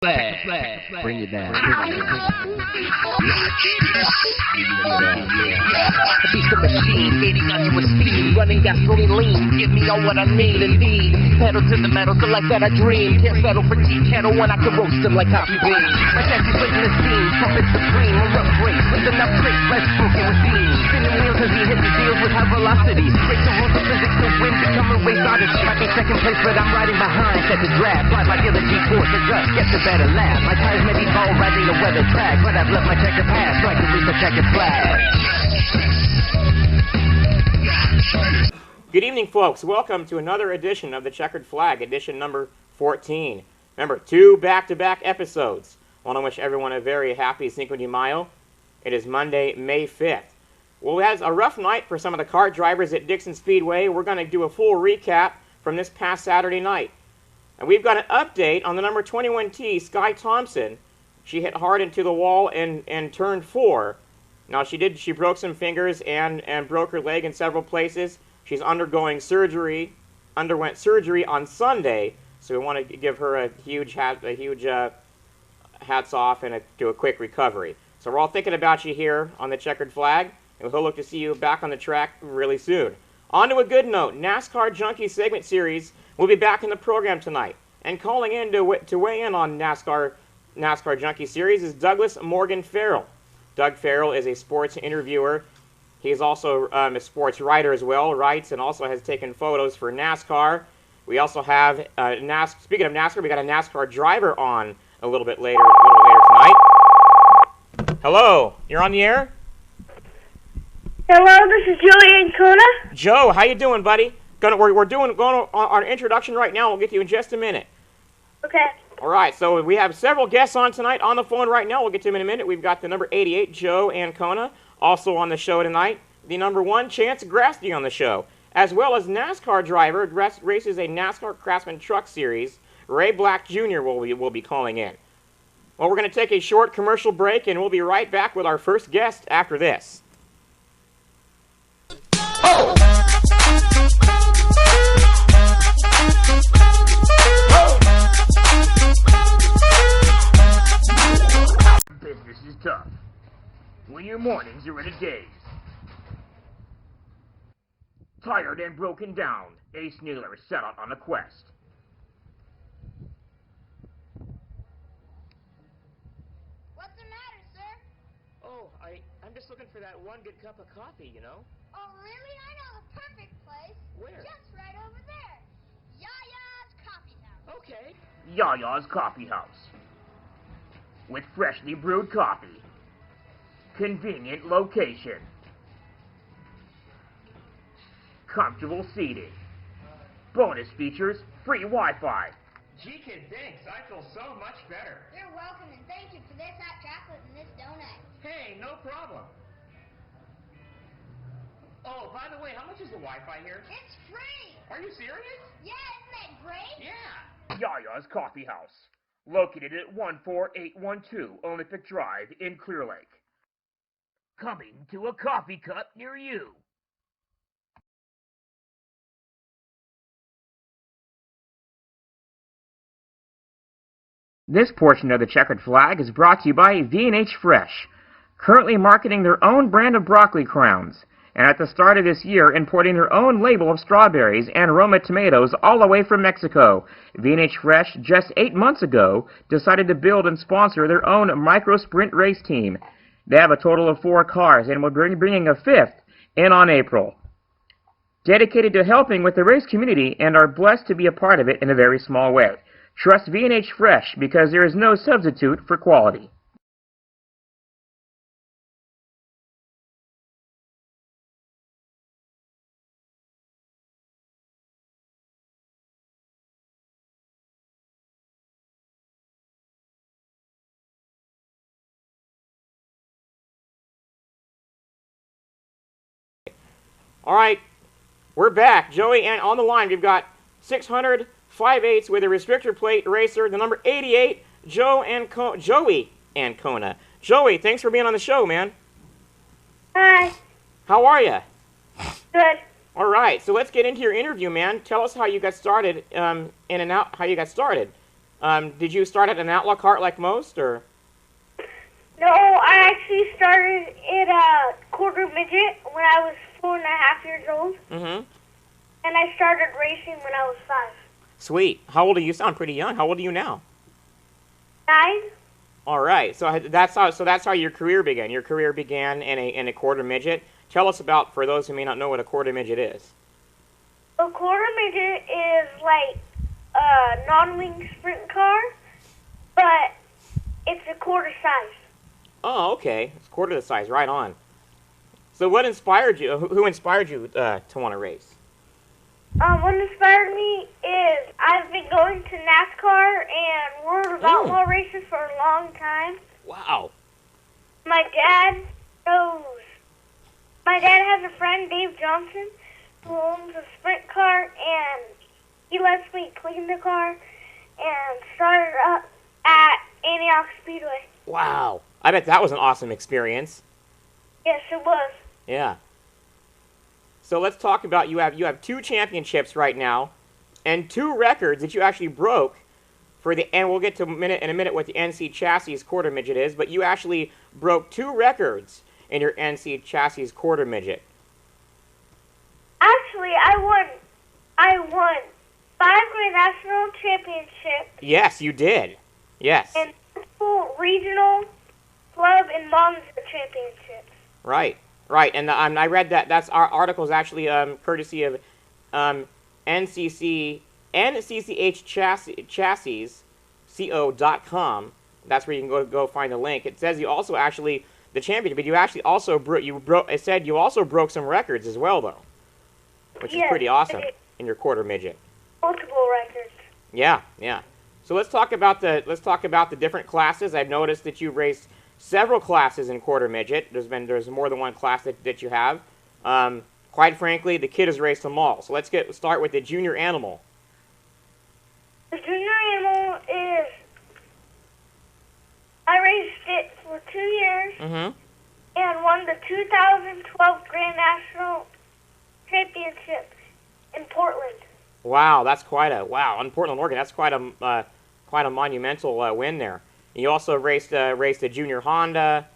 Bring it down. A piece of machine, gaining onto a speed, running gasoline lean. Give me all what I need and need. Pedal to the metal, so like that I dream. Can't settle for tea kettle when I can roast them like coffee beans. My taxi's waiting the scene, trumpet supreme. A rough race with enough tricks, less broken with beans. Spinning wheels as he hits the deals with high velocity. Break the rules of physics to win, become a race odyssey. Might be second place, but I'm riding behind. Set the draft, fly by dealer G-force, adjust, get the better laugh. My tires may be bald, riding a weather track, but I've left my checkered past, so I can reach the checkered flag. Good evening, folks. Welcome to another edition of the Checkered Flag, edition number 14. Remember, 2 back-to-back episodes. I want to wish everyone a very happy Cinco de Mayo. It is Monday, May 5th. Well, it was a rough night for some of the kart drivers at Dixon Speedway. We're going to do a full recap from this past Saturday night. And we've got an update on the number 21T, Sky Thompson. She hit hard into the wall in turn 4. Now, she broke some fingers and broke her leg in several places. She's underwent surgery on Sunday, so we want to give her a huge hats off and do a quick recovery. So we're all thinking about you here on the Checkered Flag, and we'll look to see you back on the track really soon. On to a good note, NASCAR Junkie segment series will be back in the program tonight, and calling in to weigh in on NASCAR Junkie series is Douglas Morgan Farrell. Doug Farrell is a sports interviewer. He's also a sports writer as well, writes and also has taken photos for NASCAR. We also have, speaking of NASCAR, we got a NASCAR driver on a little bit later tonight. Hello, you're on the air? Hello, this is Joey Ancona. Joe, how you doing, buddy? We're going on our introduction right now. We'll get to you in just a minute. Okay. All right, so we have several guests on tonight on the phone right now. We'll get to them in a minute. We've got the number 88, Joe Ancona, also on the show tonight. The number 1, Chance Grasty on the show, as well as NASCAR driver, races a NASCAR Craftsman Truck Series. Ray Black Jr. will be calling in. Well, we're going to take a short commercial break, and we'll be right back with our first guest after this. Oh! Business is tough. When your mornings are in a daze. Tired and broken down, Ace Naylor set out on a quest. What's the matter, sir? Oh, I'm just looking for that one good cup of coffee, you know? Oh, really? I know the perfect place. Where? Just right over there. Yaya's Coffee House. Okay. Yaya's Coffee House. With freshly brewed coffee. Convenient location. Comfortable seating. Bonus features, free Wi-Fi. Gee, kid, thanks. I feel so much better. You're welcome, and thank you for this hot chocolate and this donut. Hey, no problem. Oh, by the way, how much is the Wi-Fi here? It's free. Are you serious? Yeah, isn't that great? Yeah. Yaya's Coffee House. Located at 14812 Olympic Drive in Clear Lake. Coming to a coffee cup near you. This portion of the Checkered Flag is brought to you by V&H Fresh, currently marketing their own brand of broccoli crowns, and at the start of this year importing their own label of strawberries and Roma tomatoes all the way from Mexico. V&H Fresh, just 8 months ago, decided to build and sponsor their own micro-sprint race team. They have a total of 4 cars and will be bringing a 5th in on April. Dedicated to helping with the race community and are blessed to be a part of it in a very small way. Trust V&H Fresh because there is no substitute for quality. All right, we're back. Joey, and on the line, we've got 600 5/8 with a restrictor plate racer, the number 88, Joey Ancona. Joey, thanks for being on the show, man. Hi. How are you? Good. All right, so let's get into your interview, man. Tell us how you got started, in and out, how you got started. Did you start at an outlaw cart like most, or? No, I actually started at a quarter midget when I was 4.5 years old. Mm-hmm. And I started racing when I was 5. Sweet. How old are you? You sound pretty young. How old are you now? 9? All right. So that's how your career began. Your career began in a quarter midget. Tell us about, for those who may not know, what a quarter midget is. A quarter midget is like a non-wing sprint car, but it's a quarter size. Oh, okay. It's quarter the size. Right on. So what inspired you? Who inspired you to want to race? What inspired me is I've been going to NASCAR and World of Outlaw races for a long time. Wow. My dad knows. My dad has a friend, Dave Johnson, who owns a sprint car, and he lets me clean the car and start it up at Antioch Speedway. Wow. I bet that was an awesome experience. Yes, it was. Yeah. So let's talk about you have 2 championships right now, and 2 records that you actually broke for the, and we'll get to in a minute what the NC Chassis quarter midget is, but you actually broke 2 records in your NC Chassis quarter midget. Actually, I won 5 Grand National Championships. Yes, you did. Yes. And 2 regional club and Monza championships. Right. Right, and I read that our article is actually courtesy of NCCH Chassis, co.com. That's where you can go find the link. It says you also actually the champion, but you actually also it said you also broke some records as well, though, which is pretty awesome in your quarter midget. Multiple records. Yeah, yeah. So let's talk about the different classes. I've noticed that you raced several classes in quarter midget. There's more than one class that you have. Quite frankly, the kid has raced them all. So let's start with the junior animal. The junior animal is I raced it for 2 years and won the 2012 Grand National Championship in Portland. Wow, that's in Portland, Oregon. That's quite a monumental win there. You also raced a junior Honda,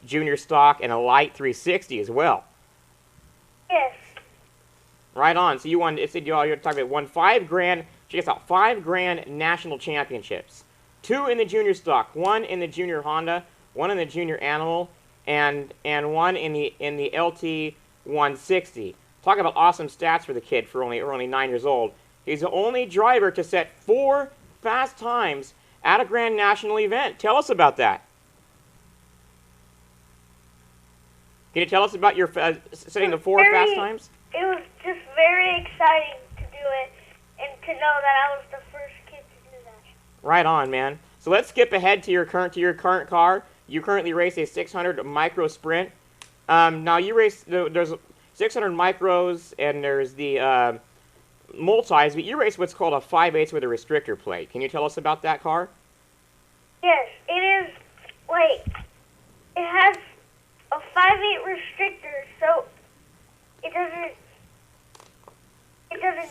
junior stock, and a light 360 as well. Yes. Right on. So you won. It said you're talking about won 5 grand. She gets out 5 grand national championships. 2 in the junior stock, 1 in the junior Honda, 1 in the junior Animal, and 1 in the LT 160. Talk about awesome stats for the kid for only 9 years old. He's the only driver to set 4 fast times at a Grand National event. Tell us about that. Can you tell us about your setting the 4 fast times? It was just very exciting to do it and to know that I was the first kid to do that. Right on, man. So let's skip ahead to your current car. You currently race a 600 micro sprint. Now you race there's 600 micros and there's the multis, but you race what's called a 5/8 with a restrictor plate. Can you tell us about that car? Yes, it is it has a 5/8 restrictor, so it doesn't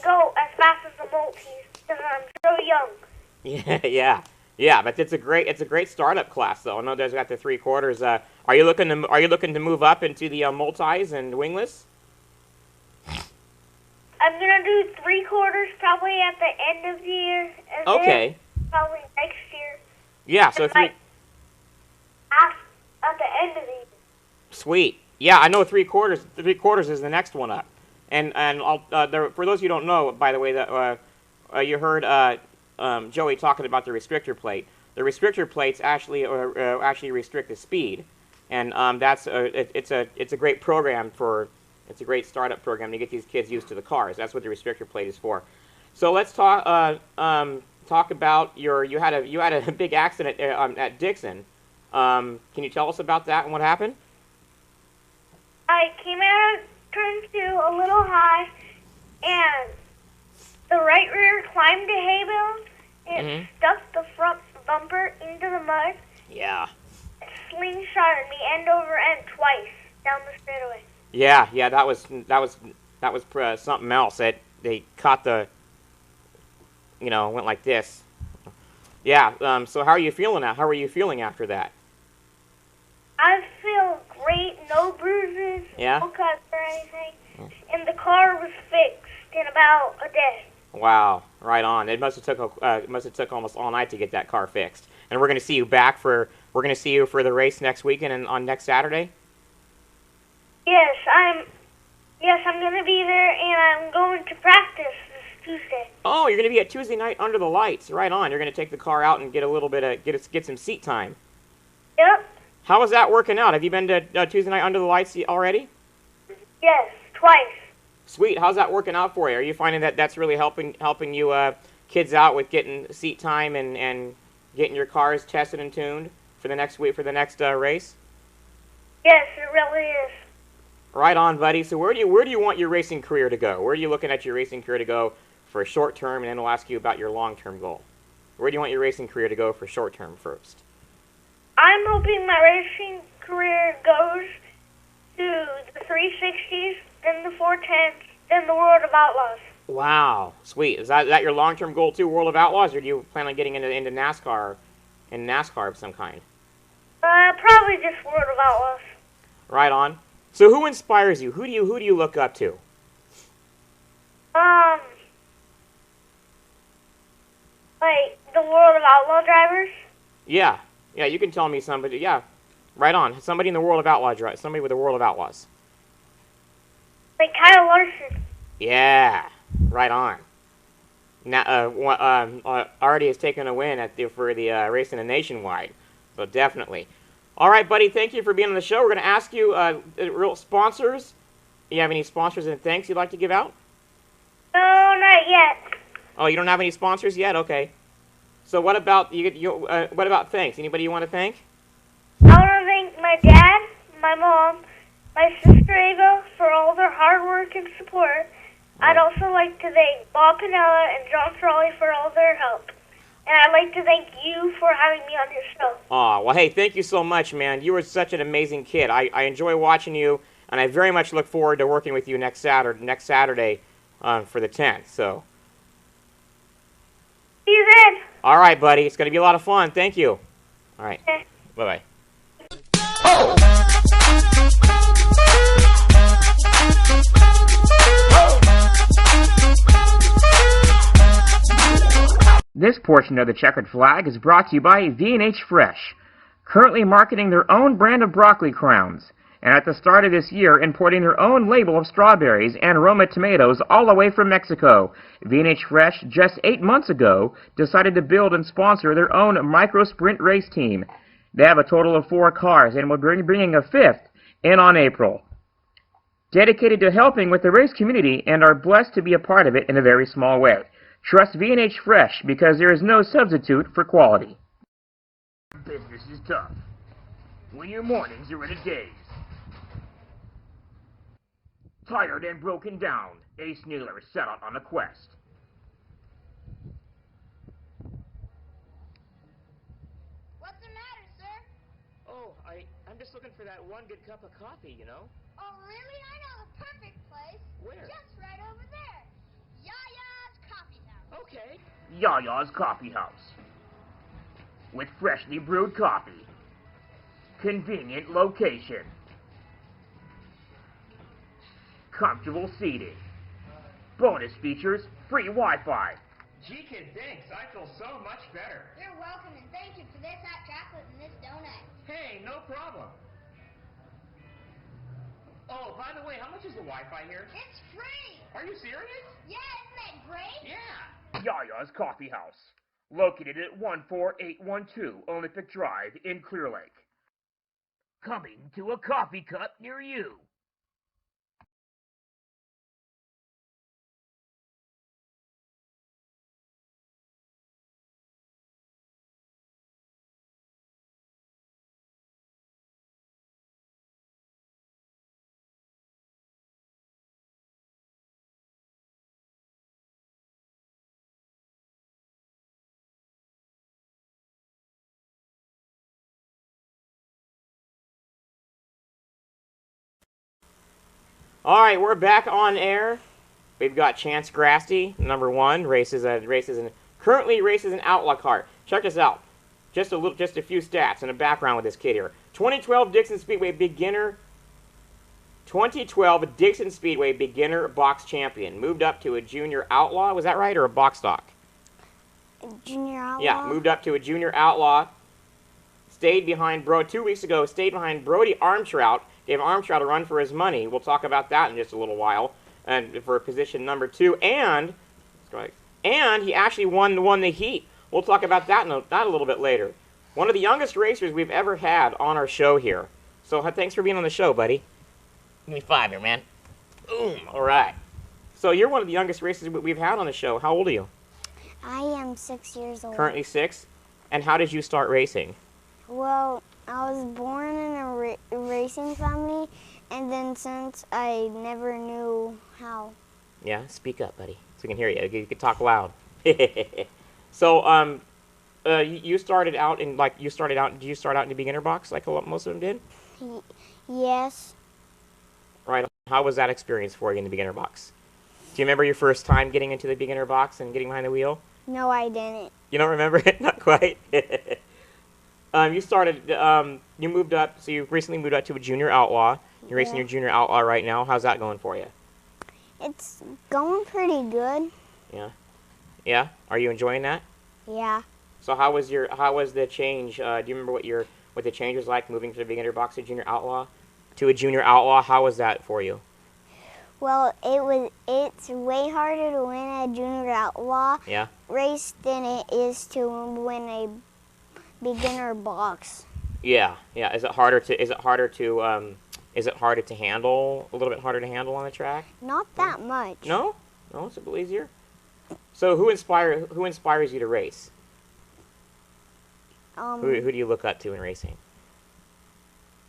go as fast as the multis because I'm so young. Yeah. But it's a great startup class though. I know there's got the 3/4. Are you looking to move up into the multis and wingless? I'm gonna do 3/4 probably at the end of the year. And Okay. then probably next year. Yeah. So At the end of the year. Sweet. Yeah, I know 3/4. 3/4 is the next one up. And I'll, for those who don't know, by the way, that you heard Joey talking about the restrictor plate. The restrictor plates actually restrict the speed, and it's a great program it's a great startup program to get these kids used to the cars. That's what the restrictor plate is for. So let's talk about you had a big accident at Dixon. Can you tell us about that and what happened? I came out of turn 2 a little high, and the right rear climbed a hay bale and stuck the front bumper into the mud. Yeah. It slingshotted me end over end twice down the straightaway. Yeah, that was something else. They caught went like this, Yeah. So how are you feeling now? How are you feeling after that? I feel great, no bruises, Yeah? no cuts or anything. And the car was fixed in about a day. Wow. Right on. It must have took almost all night to get that car fixed. And we're going to see you we're going to see you for the race next weekend and on next Saturday. Yes, I'm gonna be there, and I'm going to practice this Tuesday. Oh, you're going to be at Tuesday night under the lights. Right on. You're going to take the car out and get a little bit of get some seat time. Yep. How is that working out? Have you been to Tuesday night under the lights already? Yes, twice. Sweet. How's that working out for you? Are you finding that that's really helping you kids out with getting seat time and getting your cars tested and tuned for the next week for the next race? Yes, it really is. Right on, buddy. So where do you want your racing career to go? Where are you looking at your racing career to go for short term, and then we'll ask you about your long term goal. Where do you want your racing career to go for short term first? I'm hoping my racing career goes to the 360s, then the 410s, then the World of Outlaws. Wow, sweet. Is that your long term goal too, World of Outlaws, or do you plan on getting into NASCAR of some kind? Probably just World of Outlaws. Right on. So who inspires you? Who do you look up to? Like the World of Outlaw drivers. Yeah, you can tell me somebody. Yeah, right on. Somebody in the World of Outlaws, right? Somebody with the World of Outlaws. Like Kyle Larson. Yeah, right on. Now, already has taken a win for the racing in Nationwide, so definitely. All right, buddy. Thank you for being on the show. We're going to ask you real sponsors. Do you have any sponsors and thanks you'd like to give out? No, not yet. Oh, you don't have any sponsors yet? Okay. So what about what about thanks? Anybody you want to thank? I want to thank my dad, my mom, my sister Ava for all their hard work and support. I'd also like to thank Bob Pinella and John Frawley for all their help. And I'd like to thank you for having me on your show. Aw, well, hey, thank you so much, man. You were such an amazing kid. I enjoy watching you, and I very much look forward to working with you next Saturday for the 10th. So. See you then. All right, buddy. It's going to be a lot of fun. Thank you. All right. Okay. Bye-bye. This portion of the Checkered Flag is brought to you by V&H Fresh, currently marketing their own brand of broccoli crowns, and at the start of this year importing their own label of strawberries and Roma tomatoes all the way from Mexico. V&H Fresh, just 8 months ago, decided to build and sponsor their own micro-sprint race team. They have a total of 4 cars and will be bringing a 5th in on April. Dedicated to helping with the race community and are blessed to be a part of it in a very small way. Trust V&H Fresh because there is no substitute for quality. Business is tough when your mornings are in a daze. Tired and broken down, Ace Nealer set out on a quest. What's the matter, sir? Oh, I'm just looking for that one good cup of coffee, you know? Oh, really? I know the perfect place. Where? Just right over there. Yaya's Coffee House. Okay. Yaya's Coffee House. With freshly brewed coffee. Convenient location. Comfortable seating. Bonus features, free Wi-Fi. Gee, kid, thanks. I feel so much better. You're welcome, and thank you for this hot chocolate and this donut. Hey, no problem. Oh, by the way, how much is the Wi-Fi here? It's free. Are you serious? Yeah, isn't that great? Yeah. Yaya's Coffee House. Located at 14812 Olympic Drive in Clear Lake. Coming to a coffee cup near you. All right, we're back on air. We've got Chance Grasty, number 1, currently races an outlaw car. check this out. Just a few stats and a background with this kid here. 2012 Dixon Speedway beginner box champion. Moved up to a junior outlaw. Was that right, or a box stock? Junior outlaw. Yeah, moved up to a junior outlaw. Stayed behind 2 weeks ago. Stayed behind Brody Armtrout. Gave Armtrout a run for his money. We'll talk about that in just a little while. And for position number 2, and he actually won the heat. We'll talk about that a little bit later. One of the youngest racers we've ever had on our show here. So thanks for being on the show, buddy. Give me 5 here, man. Boom. All right. So you're one of the youngest racers we've had on the show. How old are you? I am 6 years old. Currently 6. And how did you start racing? Well, I was born in a racing family, and then since I never knew how. Yeah, speak up, buddy, so we can hear you. You can talk loud. So, you started out in did you start out in the beginner box like most of them did? Yes. Right. How was that experience for you in the beginner box? Do you remember your first time getting into the beginner box and getting behind the wheel? No, I didn't. You don't remember it? Not quite. You moved up, so you recently moved up to a junior outlaw. You're racing your junior outlaw right now. How's that going for you? It's going pretty good. Yeah. Yeah? Are you enjoying that? Yeah. So how was the change? Do you remember what the change was like moving from the beginner box to junior outlaw? To a junior outlaw, how was that for you? Well, it's way harder to win a junior outlaw race than it is to win a beginner box. Yeah. Is it harder to handle, a little bit harder to handle on the track? Not that much. No, it's a little easier. So who inspires you to race? Who do you look up to in racing?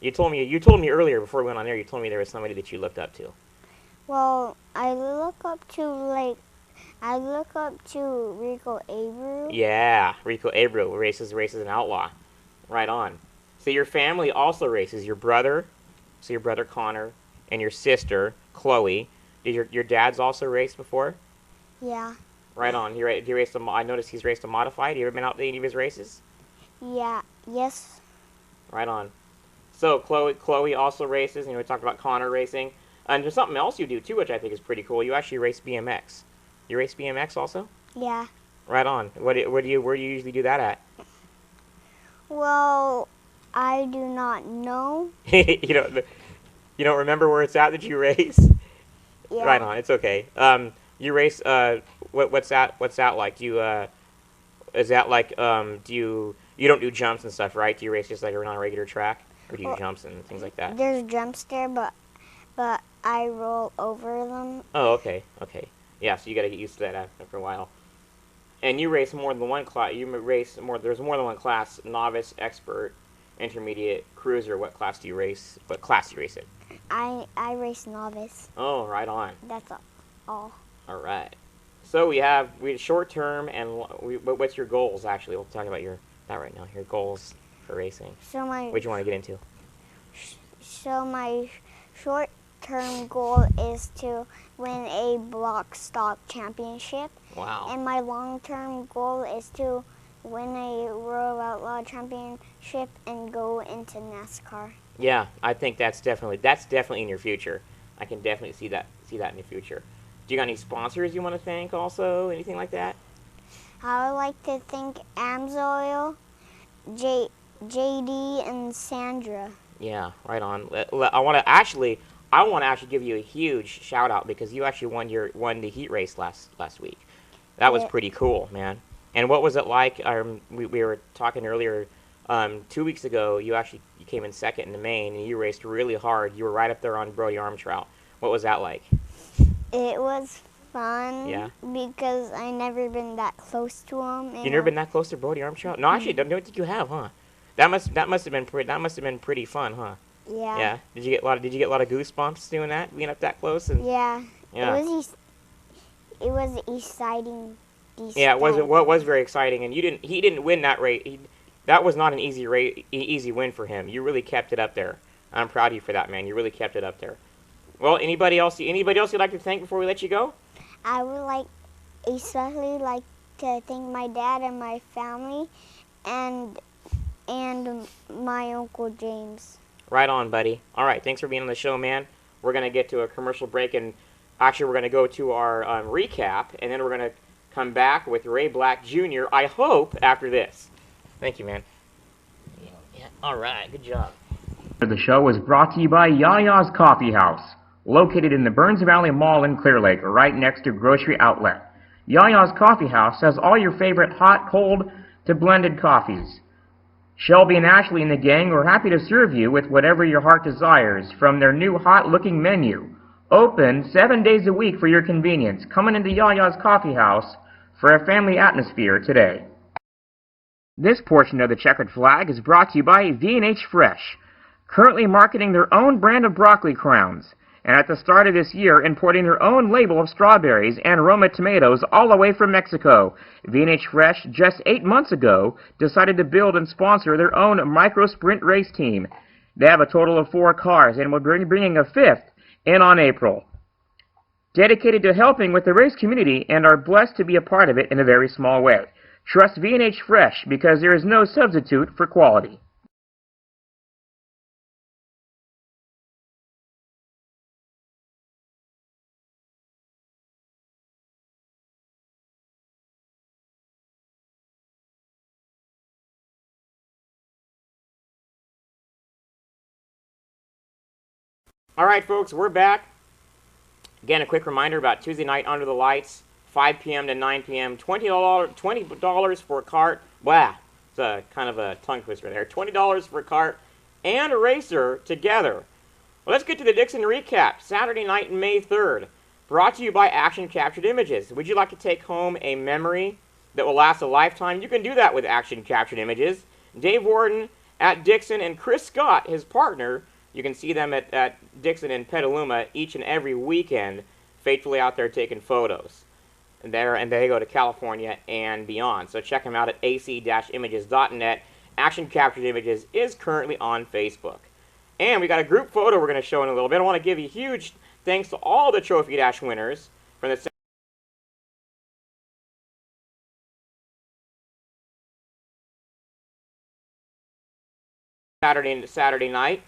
You told me earlier before we went on there. You told me there was somebody that you looked up to. Well, I look up to Rico Abreu. Yeah, Rico Abreu races an outlaw. Right on. So your family also races. Your brother Connor, and your sister Chloe. Did your dad's also raced before? Yeah. Right on. He raced I noticed he's raced a modified. You ever been out to any of his races? Yeah. Yes. Right on. So Chloe also races, and we talked about Connor racing. And there's something else you do too, which I think is pretty cool. You actually race BMX. You race BMX also? Yeah. Right on. Where do you usually do that at? Well, I do not know. You don't remember where it's at that you race? Yeah. Right on. It's okay. You race. What's that like? Do you is that like you don't do jumps and stuff, right? Do you race just like on a regular track, or do you do jumps and things like that? There's jumps there, but I roll over them. Oh, okay. Yeah, so you got to get used to that after a while. And you race more than one class. There's more than one class: novice, expert, intermediate, cruiser. What class do you race? What class do you race in? I race novice. Oh, right on. That's all. All right. So we have short term, and what's your goals? Actually, we'll talk about that right now. Your goals for racing. What do you want to get into? So my short-term goal is to win a block stock championship. Wow. And my long-term goal is to win a World Outlaw Championship and go into NASCAR. Yeah, I think that's definitely in your future. I can definitely see that in the future. Do you got any sponsors you want to thank also? Anything like that? I would like to thank Amsoil, JD, and Sandra. Yeah, right on. I want to actually give you a huge shout out because you actually won the heat race last week. That was pretty cool, man. And what was it like? We were talking earlier. 2 weeks ago, you came in second in the main, and you raced really hard. You were right up there on Brody Armtrout. What was that like? It was fun. Yeah. Because I never been that close to him. You never been that close to Brody Armtrout? No, actually, don't think you have, huh? That must have been pretty fun, huh? Yeah. Yeah. Did you get a lot of goosebumps doing that, being up that close? And yeah. Yeah. It was exciting. Yeah, it was very exciting, and he didn't win that race. That was not an easy win for him. You really kept it up there. I'm proud of you for that, man. You really kept it up there. Well, anybody else you'd like to thank before we let you go? I would especially like to thank my dad and my family and my Uncle James. Right on, buddy. All right, thanks for being on the show, man. We're going to get to a commercial break, and actually we're going to go to our recap, and then we're going to come back with Ray Black Jr., I hope, after this. Thank you, man. Yeah. All right, good job. The show is brought to you by Yaya's Coffee House, located in the Burns Valley Mall in Clear Lake, right next to Grocery Outlet. Yaya's Coffee House has all your favorite hot, cold, to blended coffees. Shelby and Ashley and the gang are happy to serve you with whatever your heart desires from their new hot-looking menu. Open 7 days a week for your convenience. Coming into Yaya's Coffee House for a family atmosphere today. This portion of the Checkered Flag is brought to you by V&H Fresh, currently marketing their own brand of broccoli crowns, and at the start of this year importing their own label of strawberries and Roma tomatoes all the way from Mexico. V&H Fresh, just 8 months ago, decided to build and sponsor their own micro-sprint race team. They have a total of 4 cars and will be bringing a 5th in on April. Dedicated to helping with the race community and are blessed to be a part of it in a very small way. Trust V&H Fresh because there is no substitute for quality. All right, folks, we're back. Again, a quick reminder about Tuesday night Under the Lights, 5 p.m. to 9 p.m. $20 for a cart. Wow, it's a kind of a tongue twister there. $20 for a cart and a racer together. Well, let's get to the Dixon recap. Saturday night, May 3rd. Brought to you by Action Captured Images. Would you like to take home a memory that will last a lifetime? You can do that with Action Captured Images. Dave Warden at Dixon and Chris Scott, his partner. You can see them at Dixon and Petaluma each and every weekend, faithfully out there taking photos. And they go to California and beyond. So check them out at ac-images.net. Action Captured Images is currently on Facebook. And we got a group photo we're going to show in a little bit. I want to give you huge thanks to all the Trophy Dash winners from the Saturday night.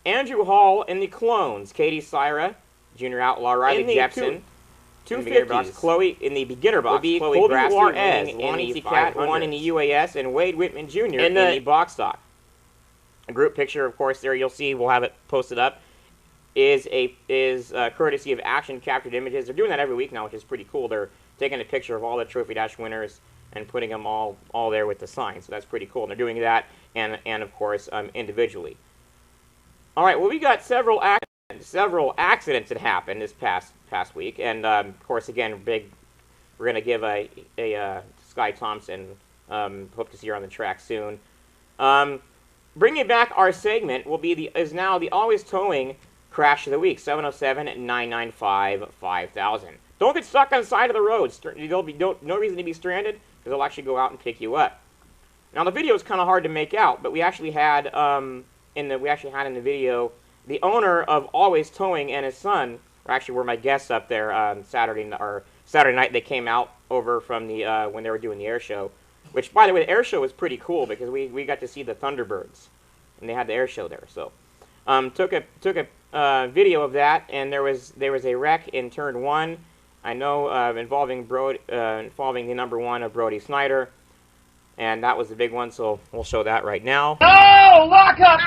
Andrew Hall in the Clones, Katie Syra, Junior Outlaw, Riley Jepson, 250s, Chloe in the beginner box, Chloe Juarez, Lonnie Cat, one in the UAS, and Wade Whitman Jr. in the box stock. A group picture, of course, there you'll see, we'll have it posted up, is courtesy of Action Captured Images. They're doing that every week now, which is pretty cool. They're taking a picture of all the Trophy Dash winners and putting them all there with the sign, so that's pretty cool. And they're doing that, and of course, individually. All right, well, we got several accidents that happened this past week, and of course, again, we're going to give a Sky Thompson, hope to see her on the track soon. Bringing back our segment is now the Always Towing Crash of the Week, 707-995-5000. Don't get stuck on the side of the road. There'll be no reason to be stranded, because they'll actually go out and pick you up. Now, the video is kind of hard to make out, but we actually had in the video the owner of Always Towing and his son were my guests up there Saturday night. They came out over from the when they were doing the air show, which, by the way, the air show was pretty cool because we got to see the Thunderbirds, and they had the air show there. So took a video of that, and there was a wreck in turn 1. I know involving the number 1 of Brody Snyder. And that was the big one, so we'll show that right now. Oh, lock up!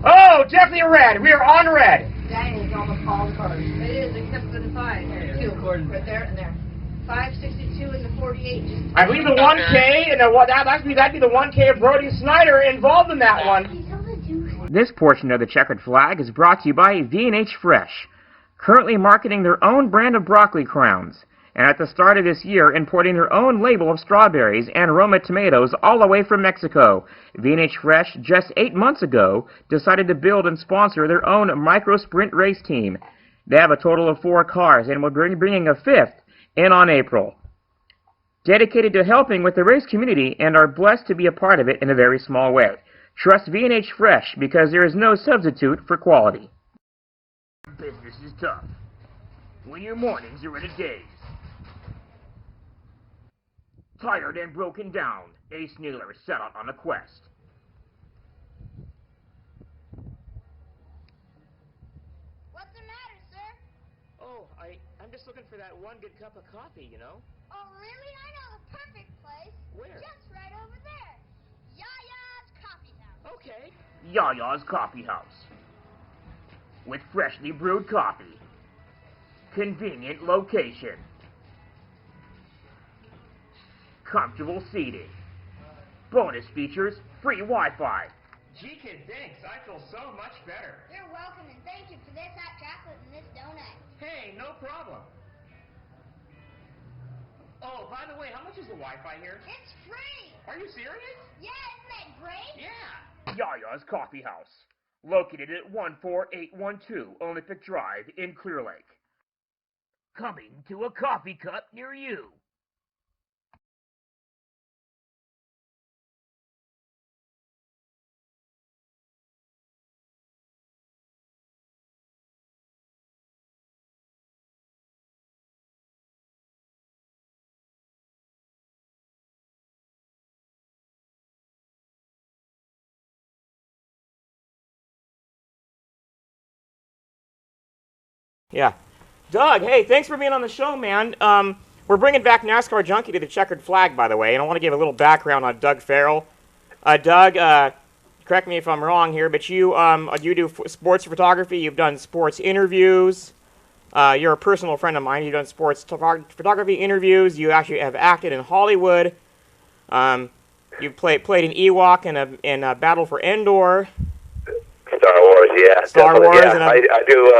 Oh, definitely red. We are on red. That is almost all the cars. It is, except for the 5. Two. Right there and there. 562 and the 48. I believe the 1K, and that'd be the 1K of Brody Snyder involved in that one. This portion of the Checkered Flag is brought to you by V&H Fresh, currently marketing their own brand of broccoli crowns, and at the start of this year importing their own label of strawberries and Roma tomatoes all the way from Mexico. V&H Fresh, just 8 months ago, decided to build and sponsor their own micro-sprint race team. They have a total of 4 cars and will be bringing a 5th in on April. Dedicated to helping with the race community and are blessed to be a part of it in a very small way. Trust V&H Fresh because there is no substitute for quality. Business is tough when your mornings are in a daze. Tired and broken down, Ace Naylor set out on a quest. What's the matter, sir? Oh, I'm just looking for that one good cup of coffee, you know? Oh, really? I know the perfect place. Where? Just right over there. Yaya's Coffee House. Okay. Yaya's Coffee House. With freshly brewed coffee. Convenient location. Comfortable seating. Bonus features, free Wi-Fi. Gee, kid, thanks. I feel so much better. You're welcome, and thank you for this hot chocolate and this donut. Hey, no problem. Oh, by the way, how much is the Wi-Fi here? It's free. Are you serious? Yeah, isn't that great? Yeah. Yaya's Coffee House. Located at 14812 Olympic Drive in Clear Lake. Coming to a coffee cup near you. Yeah. Doug, hey, thanks for being on the show, man. We're bringing back NASCAR Junkie to the Checkered Flag, by the way, and I want to give a little background on Doug Farrell. Doug, correct me if I'm wrong here, but you do sports photography. You've done sports interviews. You're a personal friend of mine. You've done sports photography interviews. You actually have acted in Hollywood. You played an Ewok in a Battle for Endor. Star Wars, yeah. Star definitely. Wars. Yeah. And I do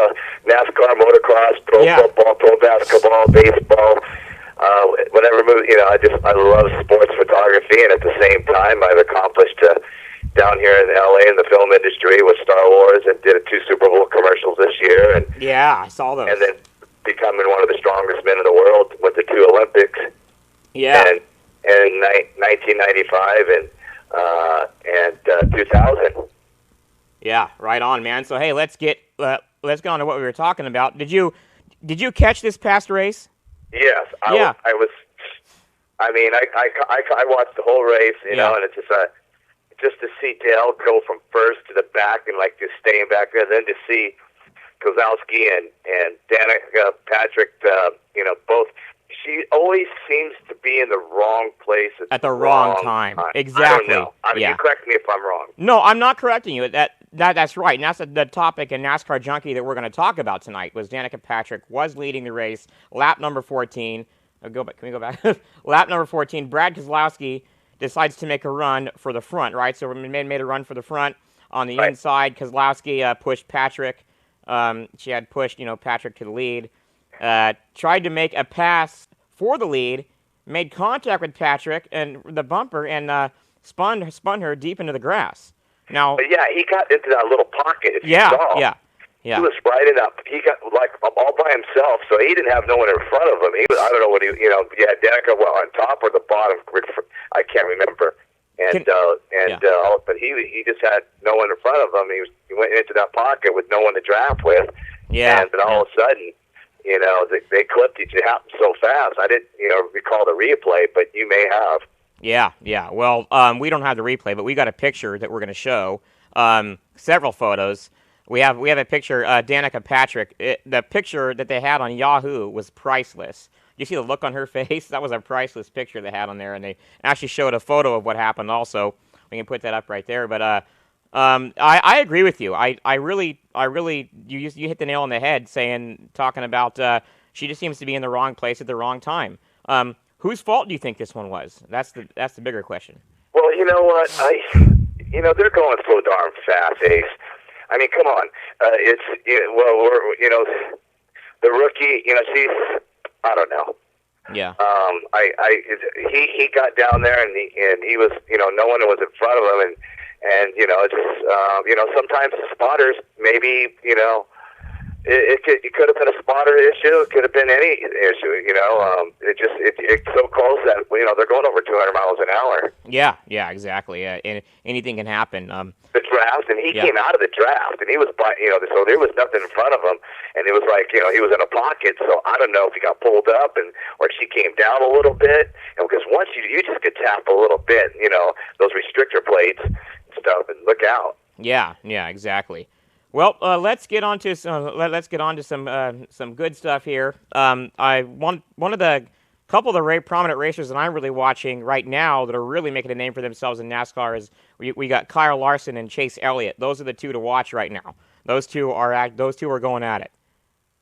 NASCAR, motocross, pro Yeah. football, pro basketball, baseball. Whatever move, I love sports photography, and at the same time, I've accomplished down here in LA in the film industry with Star Wars, and did 2 Super Bowl commercials this year, and yeah, I saw those. and then becoming one of the strongest men in the world with the 2 Olympics. Yeah. And in 1995 and 2000. Yeah, right on, man. So hey, let's get on to what we were talking about. Did you catch this past race? Yes, Yeah. I was. I mean, I watched the whole race, you know, and it's just to see Dale go from first to the back and like just staying back there, then to see Kozlowski and Danica Patrick, both. She always seems to be in the wrong place At the wrong time. Exactly. I don't know. I mean, Yeah. you correct me if I'm wrong. No, I'm not correcting you. That's right. And that's the topic in NASCAR Junkie that we're going to talk about tonight. Was Danica Patrick was leading the race, lap number 14. Can we go back? Lap number 14. Brad Keselowski decides to make a run for the front. Right. So made a run for the front on the inside. Keselowski pushed Patrick. She had pushed Patrick to the lead. Tried to make a pass for the lead, made contact with Patrick and the bumper, and spun her deep into the grass. Now, But yeah, he got into that little pocket. If you saw. yeah. He was right in that. He got like all by himself, so he didn't have no one in front of him. He was, I don't know what Danica on top or the bottom. I can't remember. But he just had no one in front of him. He went into that pocket with no one to draft with. Yeah. And then all of a sudden, they clipped each. It happened so fast. I didn't, recall the replay, but you may have. Yeah. Well, we don't have the replay, but we got a picture that we're going to show. Several photos. We have a picture. Danica Patrick. The picture that they had on Yahoo was priceless. You see the look on her face? That was a priceless picture they had on there, and they actually showed a photo of what happened. Also, we can put that up right there. But I agree with you. I really, you hit the nail on the head talking about she just seems to be in the wrong place at the wrong time. Whose fault do you think this one was? That's the bigger question. Well, you know what? They're going so darn fast, Ace. I mean, come on. The rookie. I don't know. Yeah. He got down there and he was, no one was in front of him, and sometimes the spotters maybe, it could have been a spotter issue. It could have been any issue. It's so close that they're going over 200 miles an hour. Yeah, exactly. And anything can happen. It's draft, and he came out of the draft, and he was, so there was nothing in front of him, and it was like, he was in a pocket, so I don't know if he got pulled up, or she came down a little bit, because once you just get tapped a little bit, those restrictor plates and stuff, and look out. Yeah, exactly. Well, let's get on to some good stuff here. One of the couple of the prominent racers that I'm really watching right now that are really making a name for themselves in NASCAR is we got Kyle Larson and Chase Elliott. Those are the two to watch right now. Those two are going at it.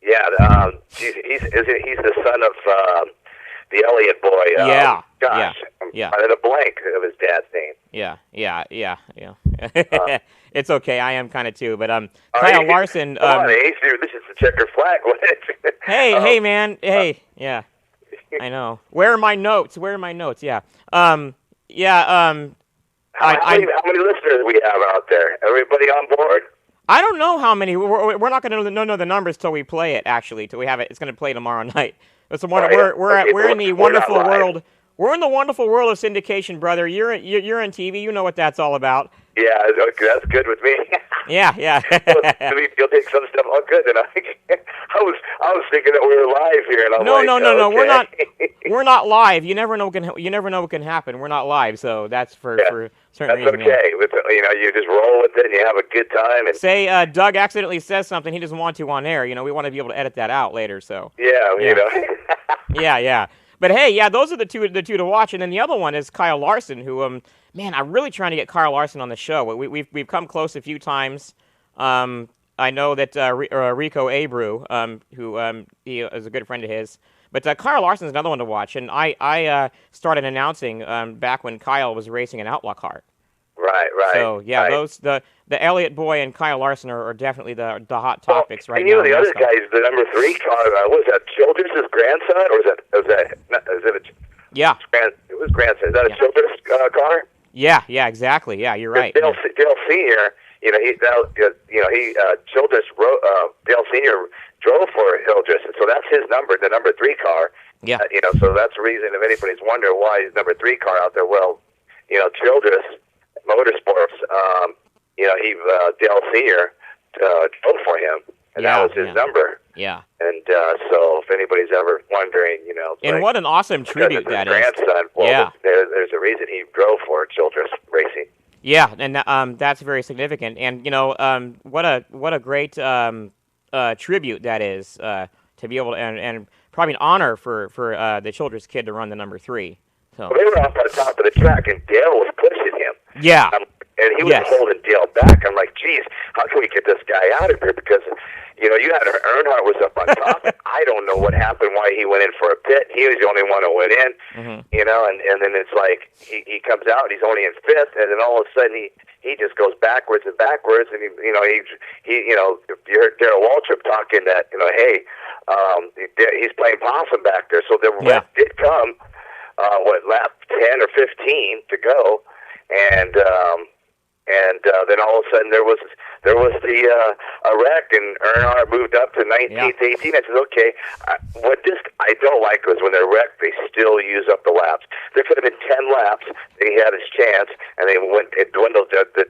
Yeah, he's the son of the Elliott boy. Yeah. I had a blank of his dad's name. Yeah. It's okay. I am kind of too, but Kyle Larson. Come on, Ace. This is the checkered flag. Hey, man. Hey, yeah. I know. Where are my notes? Yeah. How many listeners we have out there? Everybody on board? I don't know how many. We're not going to know the numbers till we play it. Actually, till we have it. It's going to play tomorrow night. We're in the wonderful world. We're in the wonderful world of syndication, brother. You're on TV. You know what that's all about. Yeah, that's good with me. Yeah. You'll take some stuff. Oh, good. And I was thinking that we were live here, and I'm no. Okay. We're not live. You never know what can happen. We're not live, so that's for certain reason. That's okay. Yeah. You just roll with it, and you have a good time. And say Doug accidentally says something he doesn't want to on air. We want to be able to edit that out later. So yeah. But hey, those are the two to watch, and then the other one is Kyle Larson, who man, I'm really trying to get Kyle Larson on the show. We've come close a few times. I know that Rico Abreu, who he is a good friend of his, but Kyle Larson's another one to watch. And I started announcing back when Kyle was racing an outlaw kart. Right. So those the Elliott boy and Kyle Larson are definitely the hot topics right now. And the other guy is the number 3 car. Was that Childress' grandson, or is it? Yeah. It was grandson. Is that a Childress car? Yeah, exactly. Yeah, you're right. Dale Senior, Childress Dale Senior drove for Childress, and so that's his number, the number 3 car. Yeah. So that's the reason if anybody's wondering why he's number 3 car out there. Well, Childress Motorsports, Dale Senior drove for him, and that was his number. Yeah. And so if anybody's ever wondering, and what an awesome tribute that is. Grandson. Well, there's a reason he drove for Childress Racing. Yeah, and that's very significant. And what a great tribute that is to be able to, and probably an honor for the Childress kid to run the number 3. So. Well, they were off on the top of the track, and Dale was pushing him. Yeah. And he was holding Dale back. I'm like, geez, how can we get this guy out of here? Because, you had Earnhardt was up on top. I don't know what happened, why he went in for a pit. He was the only one who went in, and then it's like he comes out, he's only in 5th, and then all of a sudden he just goes backwards, and he you heard Darrell Waltrip talking that, hey, he's playing possum back there. So the rep did come, lap 10 or 15 to go, and then all of a sudden there was a wreck, and Earnhardt moved up to 19th, 18th. I said, okay, what I don't like was when they're wrecked, they still use up the laps. There could have been 10 laps. He had his chance, and it dwindled. The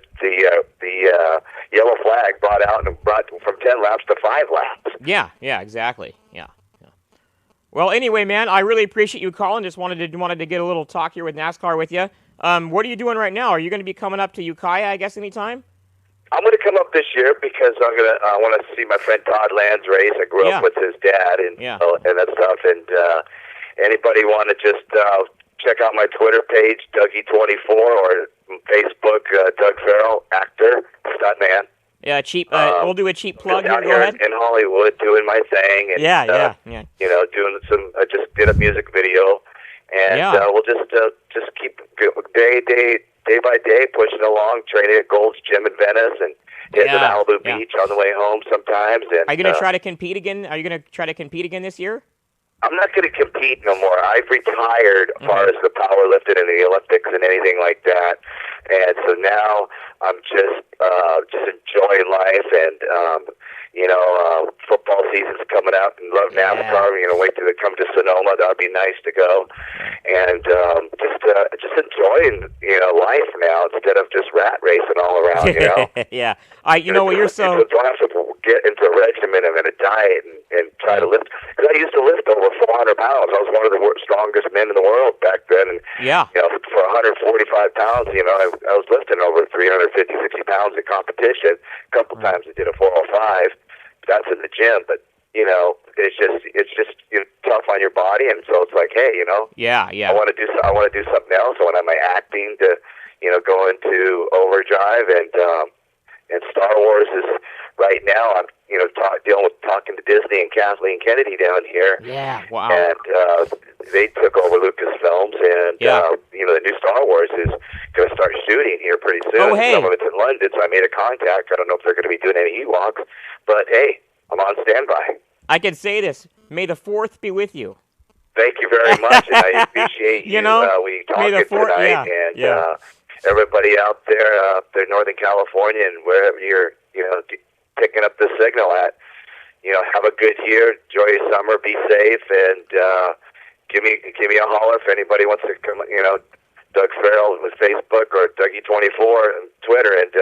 yellow flag brought out and brought from 10 laps to 5 laps. Yeah, exactly. Yeah. Well, anyway, man, I really appreciate you calling. Just wanted to get a little talk here with NASCAR with you. What are you doing right now? Are you going to be coming up to Ukiah, I guess, anytime? I'm going to come up this year because I want to see my friend Todd Land's race. I grew up with his dad and that stuff. And anybody want to just check out my Twitter page, Dougie24, or Facebook, Doug Farrell, actor, stuntman. Yeah, cheap. We'll do a cheap plug here. Go ahead. In Hollywood, doing my thing. And, yeah. Doing some. I just did a music video, and we'll just keep day by day pushing along, training at Gold's Gym in Venice, and heading to Malibu Beach on the way home sometimes. And are you going to try to compete again? Are you going to try to compete again this year? I'm not going to compete no more. I've retired as far as the powerlifting and the Olympics and anything like that. And so now I'm just enjoying life and football season's coming up and love NASCAR. Wait till they come to Sonoma. That would be nice to go. And just enjoying, life now instead of just rat racing all around, Yeah. You're so... Don't have to get into a regimen and a diet and try to lift. Because I used to lift over 400 pounds. I was one of the strongest men in the world back then. And, for 145 pounds, I was lifting over 350, 60 pounds in competition. A couple times I did a 405. That's in the gym, but it's just tough on your body, and so it's like, hey, I want to do something else. I want to have my acting to go into overdrive, and Star Wars is right now. I'm talking to Disney and Kathleen Kennedy down here. Yeah, wow. And they took over Lucasfilms, and the new Star Wars is going to start shooting here pretty soon. Oh, hey. Some of it's in London, so I made a contact. I don't know if they're going to be doing any Ewoks, but hey, I'm on standby. I can say this. May the 4th be with you. Thank you very much, and I appreciate you. We talking tonight, and everybody out there in Northern California and wherever you're, picking up the signal at, have a good year, enjoy your summer, be safe, and give me a holler if anybody wants to come. Doug Farrell with Facebook or Dougie24 on Twitter, and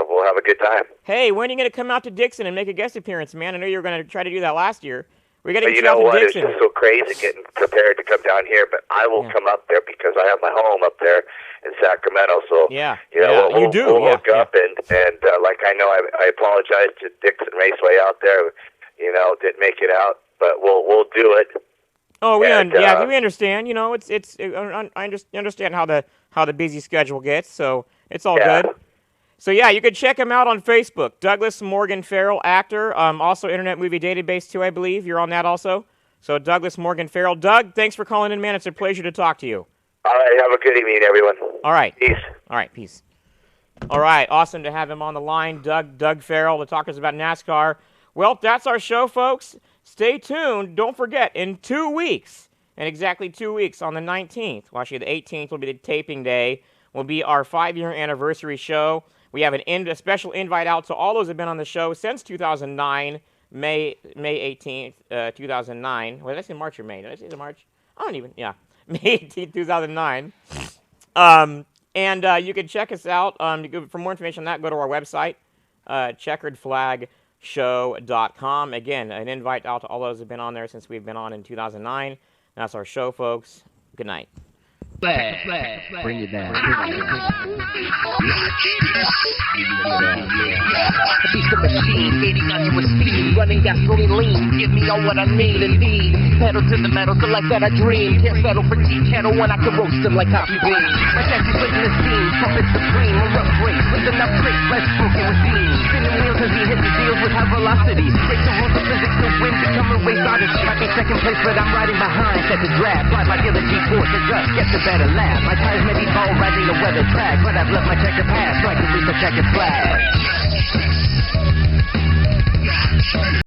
we'll have a good time. Hey, when are you going to come out to Dixon and make a guest appearance, man? I know you were going to try to do that last year. We got to get you out to Dixon. It's just so crazy getting prepared to come down here, but I will come up there because I have my home up there in Sacramento. So we'll hook up, and like I know, I apologize to Dixon Raceway out there. Didn't make it out, but we'll do it. Oh, we understand. I understand how the busy schedule gets, so it's all good. So you can check him out on Facebook, Douglas Morgan Farrell, actor. Also Internet Movie Database too, I believe. You're on that also. So Douglas Morgan Farrell. Doug, thanks for calling in, man. It's a pleasure to talk to you. All right, have a good evening, everyone. All right. Peace. All right, peace. All right, awesome to have him on the line, Doug Farrell, to talk to us about NASCAR. Well, that's our show, folks. Stay tuned. Don't forget, in 2 weeks, in exactly 2 weeks, on the 19th, well, actually the 18th will be the taping day, will be our 5-year anniversary show. We have a special invite out to all those who have been on the show since 2009, May 18th, 2009. Wait, did I say March or May? Did I say the March? I don't even, May 18th, 2009. And you can check us out. For more information on that, go to our website, checkeredflagshow.com. Again, an invite out to all those who have been on there since we've been on in 2009. That's our show, folks. Good night. Flag. Bring it down. A beast of machine, 80 guns with speed, running gasoline lean. Give me all what I need, indeed. Pedal to the metal, so like that I dream. Can't settle for tea kettle when I can roast them like coffee beans. My taxi's waiting the scene, trumpet supreme. A rough race with enough tricks, let's smoke it with steam. Spinning wheels as we hit the deals with high velocity. Break the rules of physics to win, become a race odyssey. Might be second place, but I'm riding behind. Set the draft, fly like the G-force, adjust, get the better laugh. My tires may be ball riding the weather track, but I've left my checkered past so I can reach the checkered flag.